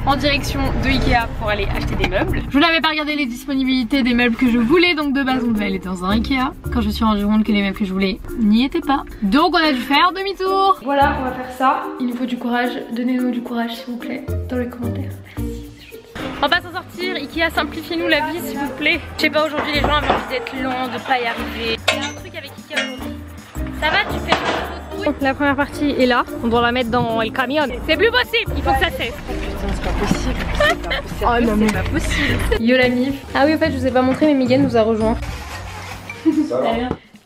en direction de Ikea pour aller acheter des meubles. Je n'avais pas regardé les disponibilités des meubles que je voulais, donc de base on devait aller dans un Ikea. Quand je me suis rendu compte que les meubles que je voulais n'y étaient pas, donc on a dû faire demi-tour. Voilà, on va faire ça. Il nous faut du courage. Donnez-nous du courage s'il vous plaît dans les commentaires. Merci. On va s'en sortir, Ikea, simplifiez-nous la vie s'il vous plaît. Je sais pas, aujourd'hui les gens avaient envie d'être lents, de pas y arriver. Il y a un truc avec Ikea aujourd'hui. Ça va, tu fais un peu de bruit. La première partie est là, on doit la mettre dans le camion. C'est plus possible, il faut que ça cesse. Putain, c'est pas possible. Oh non, c'est pas possible. Yo la mif. Ah oui, en fait, je vous ai pas montré, mais Miguel nous a rejoint. Ça va.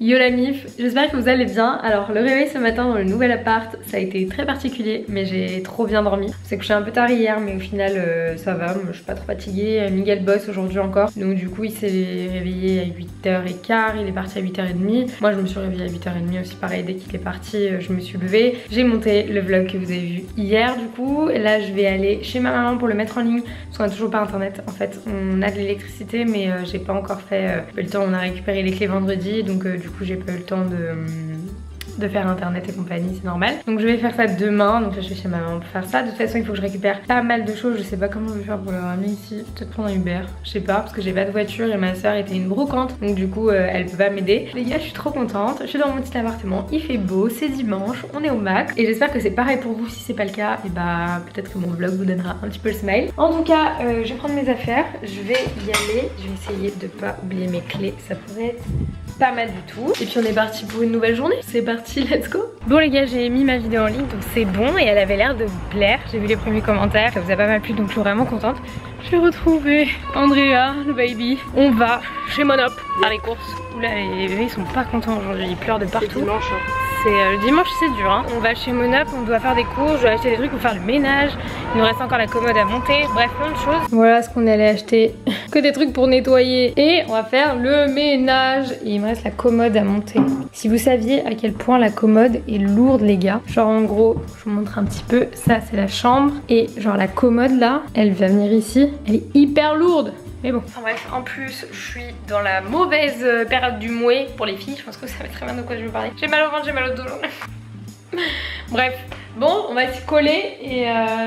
Yo la mif, j'espère que vous allez bien. Alors le réveil ce matin dans le nouvel appart, ça a été très particulier, mais j'ai trop bien dormi. C'est que je suis un peu tard hier, mais au final ça va, je suis pas trop fatiguée. Miguel bosse aujourd'hui encore, donc du coup il s'est réveillé à 8h15, il est parti à 8h30. Moi je me suis réveillée à 8h30 aussi, pareil, dès qu'il est parti je me suis levée. J'ai monté le vlog que vous avez vu hier du coup. Là je vais aller chez ma maman pour le mettre en ligne, parce qu'on a toujours pas internet en fait. On a de l'électricité mais j'ai pas encore fait le temps, on a récupéré les clés vendredi, donc du coup j'ai pas eu le temps de faire internet et compagnie, c'est normal. Donc je vais faire ça demain, donc là je vais chez ma maman pour faire ça. De toute façon il faut que je récupère pas mal de choses, je sais pas comment je vais faire pour le ramener ici. Peut-être prendre un Uber, je sais pas, parce que j'ai pas de voiture et ma soeur était une brocante, donc du coup elle peut pas m'aider. Les gars, je suis trop contente, je suis dans mon petit appartement, il fait beau, c'est dimanche, on est au max et j'espère que c'est pareil pour vous. Si c'est pas le cas, et bah peut-être que mon vlog vous donnera un petit peu le smile. En tout cas je vais prendre mes affaires, je vais y aller, je vais essayer de pas oublier mes clés, ça pourrait être pas mal du tout. Et puis on est parti pour une nouvelle journée. C'est parti, let's go. Bon les gars, j'ai mis ma vidéo en ligne, donc c'est bon et elle avait l'air de vous plaire. J'ai vu les premiers commentaires, ça vous a pas mal plu, donc je suis vraiment contente. Je vais retrouver Andrea, le baby. On va chez Monop faire les courses. Oula, les bébés ils sont pas contents aujourd'hui, ils pleurent de partout. Dimanche, hein. Le dimanche c'est dur hein. On va chez Monop, on doit faire des courses, je dois acheter des trucs pour faire le ménage. Il nous reste encore la commode à monter, bref plein de choses. Voilà ce qu'on allait acheter, que des trucs pour nettoyer. Et on va faire le ménage. Et il me reste la commode à monter. Si vous saviez à quel point la commode est lourde les gars. Genre en gros, je vous montre un petit peu. Ça c'est la chambre. Et genre la commode là, elle va venir ici. Elle est hyper lourde. Mais bon, enfin bref, en plus je suis dans la mauvaise période du mouet pour les filles. Je pense que vous savez très bien de quoi je veux parler. J'ai mal au ventre, j'ai mal au dos. Bref, bon, on va s'y coller et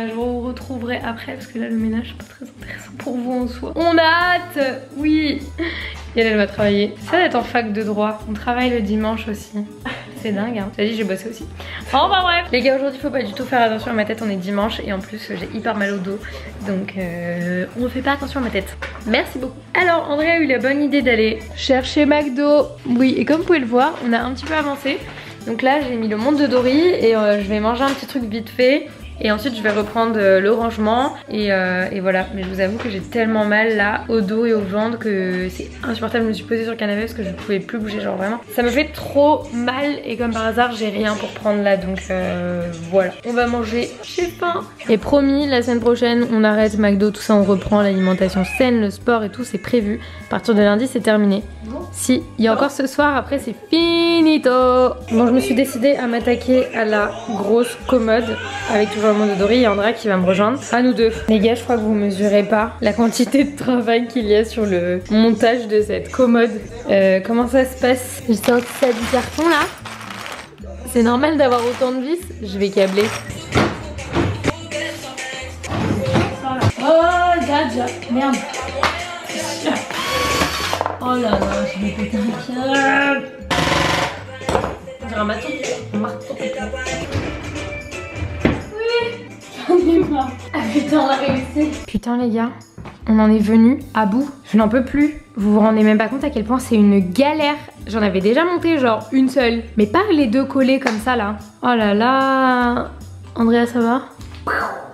je vous retrouverai après parce que là le ménage c'est pas très intéressant pour vous en soi. On a hâte, oui. Et elle va travailler. Ça d'être en fac de droit, on travaille le dimanche aussi. C'est dingue hein. T'as dit j'ai bossé aussi. Enfin bref. Les gars, aujourd'hui faut pas du tout faire attention à ma tête, on est dimanche et en plus j'ai hyper mal au dos. Donc on ne fait pas attention à ma tête. Merci beaucoup. Alors Andrea a eu la bonne idée d'aller chercher McDo. Oui, et comme vous pouvez le voir, on a un petit peu avancé. Donc là j'ai mis le monde de Dory et je vais manger un petit truc vite fait. Et ensuite je vais reprendre le rangement et voilà. Mais je vous avoue que j'ai tellement mal là au dos et aux jambes que c'est insupportable. Je me suis posée sur le canapé parce que je ne pouvais plus bouger, genre vraiment ça me fait trop mal et comme par hasard j'ai rien pour prendre là. Donc voilà, on va manger, j'ai faim. Et promis, la semaine prochaine on arrête McDo, tout ça, on reprend l'alimentation saine, le sport et tout, c'est prévu. À partir de lundi c'est terminé. Si, il y a encore ce soir, après c'est finito. Bon, je me suis décidée à m'attaquer à la grosse commode avec toujours le monde de Dory et Andrea qui va me rejoindre. À nous deux. Les gars, je crois que vous mesurez pas la quantité de travail qu'il y a sur le montage de cette commode. Comment ça se passe? J'ai sorti ça du carton là. C'est normal d'avoir autant de vis. Je vais câbler. Oh, Gadja, merde. Oh là là, je vais péter un câble. On dirait un marteau. Oui, j'en ai marre. Ah putain, on a réussi. Putain les gars, on en est venu à bout. Je n'en peux plus. Vous vous rendez même pas compte à quel point c'est une galère. J'en avais déjà monté genre une seule. Mais pas les deux collés comme ça là. Oh là là. Andrea, ça va?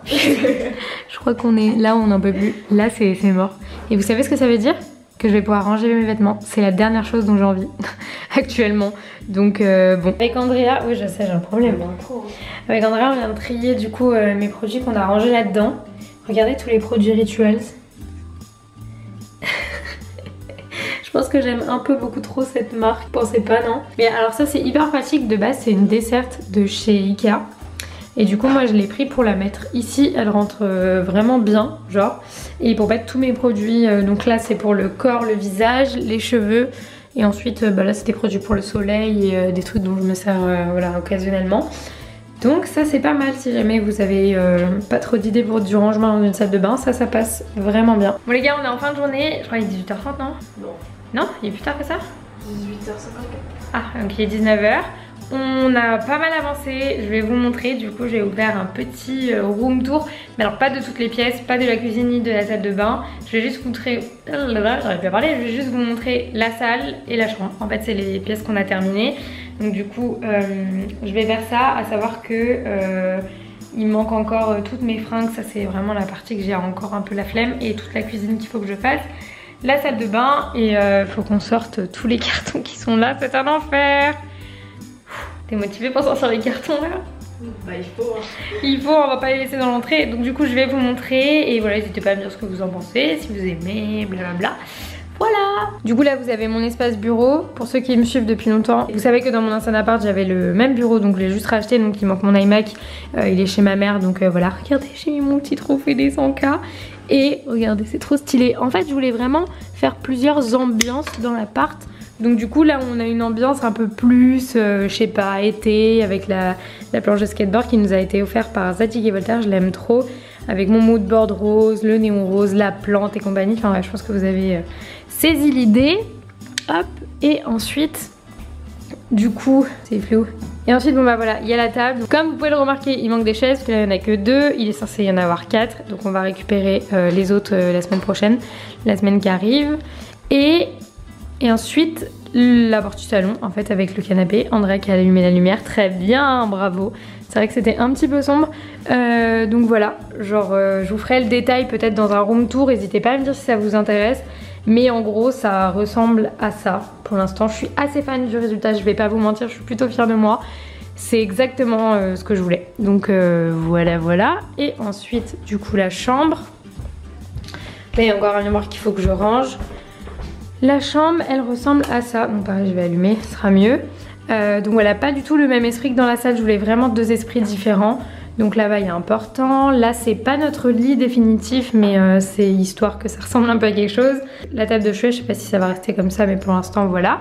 Je crois qu'on est là où on n'en peut plus. Là c'est mort. Et vous savez ce que ça veut dire? Que je vais pouvoir ranger mes vêtements. C'est la dernière chose dont j'ai envie actuellement. Donc bon. Avec Andrea, oui je sais, j'ai un problème. Avec Andrea on vient de trier du coup mes produits qu'on a rangés là-dedans. Regardez tous les produits Rituals. Je pense que j'aime un peu beaucoup trop cette marque. Pensez pas, non? Mais alors ça c'est hyper pratique. De base c'est une desserte de chez Ikea. Et du coup moi je l'ai pris pour la mettre ici, elle rentre vraiment bien genre. Et pour mettre tous mes produits, donc là c'est pour le corps, le visage, les cheveux. Et ensuite bah là c'est des produits pour le soleil et des trucs dont je me sers voilà, occasionnellement. Donc ça c'est pas mal si jamais vous avez pas trop d'idées pour du rangement dans une salle de bain, ça passe vraiment bien. Bon les gars, on est en fin de journée, je crois qu'il est 18h30 non? Non, il est plus tard que ça? 18h54. Ah, donc il est 19h. On a pas mal avancé, je vais vous montrer. Du coup j'ai ouvert un petit room tour, mais alors pas de toutes les pièces, pas de la cuisine ni de la salle de bain. Je vais juste vous montrer, j'aurais pu parler, je vais juste vous montrer la salle et la chambre. En fait c'est les pièces qu'on a terminées. Donc du coup je vais vers ça, à savoir que il me manque encore toutes mes fringues. Ça c'est vraiment la partie que j'ai encore un peu la flemme, et toute la cuisine qu'il faut que je fasse. La salle de bain, et faut qu'on sorte tous les cartons qui sont là, c'est un enfer. T'es motivée pour sortir les cartons là? Bah il faut hein. Il faut, on va pas les laisser dans l'entrée. Donc du coup je vais vous montrer, et voilà, n'hésitez pas à me dire ce que vous en pensez, si vous aimez, blablabla. Voilà. Du coup là vous avez mon espace bureau. Pour ceux qui me suivent depuis longtemps, vous savez que dans mon ancien appart j'avais le même bureau, donc je l'ai juste racheté. Donc il manque mon iMac, il est chez ma mère. Donc voilà, regardez, j'ai mis mon petit trophée des 100K. Et regardez, c'est trop stylé. En fait je voulais vraiment faire plusieurs ambiances dans l'appart. Donc du coup là on a une ambiance un peu plus, je sais pas, été, avec la planche de skateboard qui nous a été offerte par Zadig et Voltaire, je l'aime trop. Avec mon moodboard rose, le néon rose, la plante et compagnie. Enfin ouais, je pense que vous avez saisi l'idée. Hop, et ensuite, du coup, c'est flou. Et ensuite, bon bah voilà, il y a la table. Donc, comme vous pouvez le remarquer, il manque des chaises, parce que là il n'y en a que 2. Il est censé y en avoir 4. Donc on va récupérer les autres la semaine prochaine, la semaine qui arrive. Et ensuite, la porte du salon, en fait, avec le canapé. Andrea qui a allumé la lumière, très bien, bravo. C'est vrai que c'était un petit peu sombre. Donc voilà, genre je vous ferai le détail peut-être dans un room tour. N'hésitez pas à me dire si ça vous intéresse. Mais en gros, ça ressemble à ça. Pour l'instant, je suis assez fan du résultat. Je vais pas vous mentir, je suis plutôt fière de moi. C'est exactement ce que je voulais. Donc voilà, voilà. Et ensuite, du coup, la chambre. Là, il y a encore un miroir qu'il faut que je range. La chambre, elle ressemble à ça. Donc pareil, je vais allumer, ce sera mieux. Donc voilà, pas du tout le même esprit que dans la salle. Je voulais vraiment 2 esprits différents. Donc là-bas, il y a un portant. Là, c'est pas notre lit définitif, mais c'est histoire que ça ressemble un peu à quelque chose. La table de chevet, je sais pas si ça va rester comme ça, mais pour l'instant, voilà.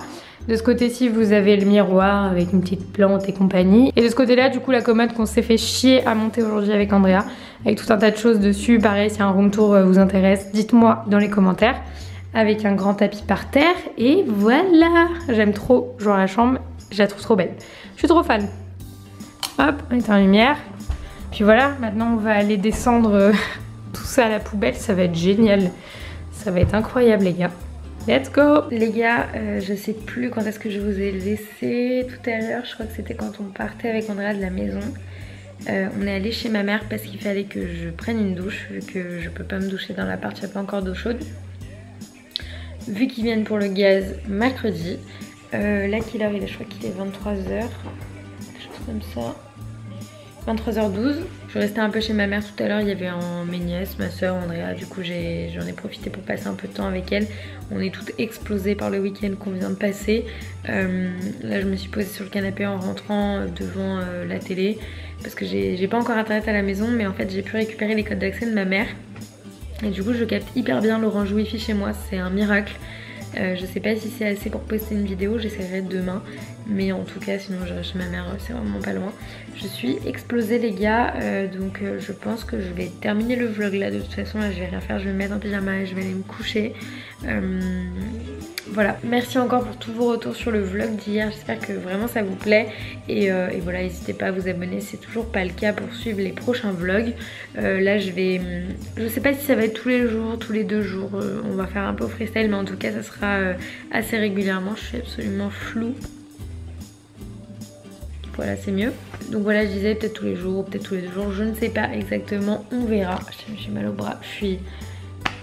De ce côté-ci, vous avez le miroir avec une petite plante et compagnie. Et de ce côté-là, du coup, la commode qu'on s'est fait chier à monter aujourd'hui avec Andrea, avec tout un tas de choses dessus. Pareil, si un room tour vous intéresse, dites-moi dans les commentaires. Avec un grand tapis par terre, et voilà. J'aime trop, genre la chambre, je la trouve trop belle. Je suis trop fan. Hop, on est en lumière. Puis voilà, maintenant on va aller descendre tout ça à la poubelle, ça va être génial. Ça va être incroyable les gars. Let's go. Les gars, je sais plus quand est-ce que je vous ai laissé tout à l'heure. Je crois que c'était quand on partait avec Andrea de la maison. On est allé chez ma mère parce qu'il fallait que je prenne une douche, vu que je peux pas me doucher dans l'appart, il n'y a pas encore d'eau chaude. Vu qu'ils viennent pour le gaz mercredi. Là qu'il arrive, je crois qu'il est 23h, quelque chose comme ça. 23h12. Je restais un peu chez ma mère tout à l'heure, il y avait mes nièces, ma soeur, Andrea. Du coup j'en ai profité pour passer un peu de temps avec elle. On est toutes explosées par le week-end qu'on vient de passer. Là je me suis posée sur le canapé en rentrant devant la télé. Parce que j'ai pas encore internet à la maison, mais en fait j'ai pu récupérer les codes d'accès de ma mère. Et du coup je capte hyper bien l'Orange Wi-Fi chez moi, c'est un miracle. Je sais pas si c'est assez pour poster une vidéo, j'essaierai demain. Mais en tout cas sinon j'irai chez ma mère, c'est vraiment pas loin. Je suis explosée les gars, donc je pense que je vais terminer le vlog là. De toute façon là je vais rien faire, je vais me mettre en pyjama et je vais aller me coucher. Voilà, merci encore pour tous vos retours sur le vlog d'hier, j'espère que vraiment ça vous plaît. Et voilà, n'hésitez pas à vous abonner, c'est toujours pas le cas pour suivre les prochains vlogs. Là je sais pas si ça va être tous les jours, tous les 2 jours, on va faire un peu au freestyle, mais en tout cas ça sera assez régulièrement. Je suis absolument floue. Voilà, c'est mieux. Donc voilà, je disais peut-être tous les jours, peut-être tous les 2 jours, je ne sais pas exactement, on verra. J'ai mal au bras, je suis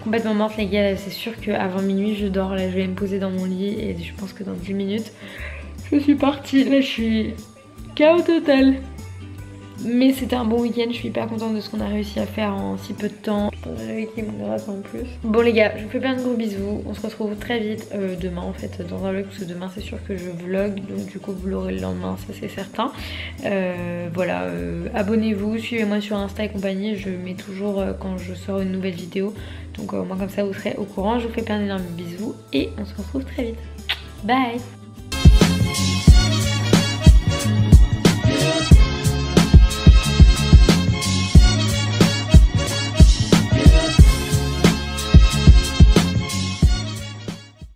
complètement morte les gars, c'est sûr qu'avant minuit je dors. Là je vais me poser dans mon lit et je pense que dans 10 minutes je suis partie. Là je suis KO total. Mais c'était un bon week-end, je suis hyper contente de ce qu'on a réussi à faire en si peu de temps. Avec les grâce en plus. Bon les gars, je vous fais plein de gros bisous. On se retrouve très vite demain en fait dans un vlog, parce que demain c'est sûr que je vlog. Donc du coup vous l'aurez le lendemain, ça c'est certain. Voilà, abonnez-vous, suivez-moi sur Insta et compagnie. Je mets toujours quand je sors une nouvelle vidéo. Donc au moins comme ça vous serez au courant. Je vous fais plein d'énormes bisous et on se retrouve très vite. Bye.